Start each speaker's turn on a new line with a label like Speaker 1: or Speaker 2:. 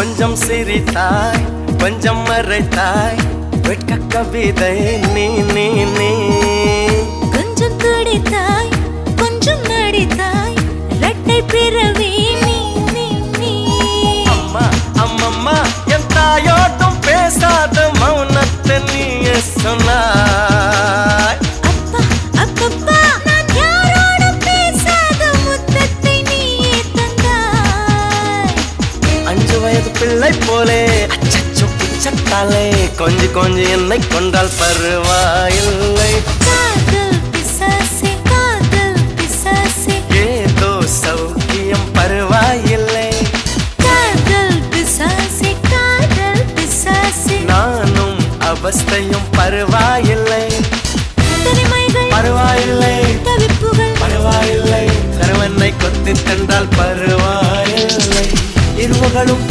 Speaker 1: கொஞ்சம் சிரித்தாய் கொஞ்சம் மறைத்தாய் வெட்க கவிதை நீ நீ நீ
Speaker 2: கொஞ்சம் துடித்தாய் கொஞ்சம் நடித்தாய் இரட்டை பிறவி நீ நீ நீ
Speaker 1: அம்மா அம்மம்மா என் தாயோட்டும் பேசாத மௌனத்தை நீயே சொன்னாய்
Speaker 2: அப்பா அப்பப்பா நான் யாரோடும் பேசாத முத்தத்தை நீயே தந்தாய்
Speaker 1: 5 வயது பிள்ளை போலே அச்சச்சோ பிச்சத்தாலே கொஞ்சி கொஞ்சி என்னை கொண்டால் பருவாயில்லை
Speaker 2: காதல் பிசாசே
Speaker 1: ஏதோ சௌக்கியம் பருவாயில்லை
Speaker 2: காதல் பிசாசே
Speaker 1: நானும் அவஸ்தையும் பருவாயில்லை
Speaker 2: தனிமைகள்
Speaker 1: பருவாயில்லை
Speaker 2: தவிப்புகள்
Speaker 1: பருவாயில்லை கருவனை கொத்தி தந்தால் பருவாயில்லை இருவகளும்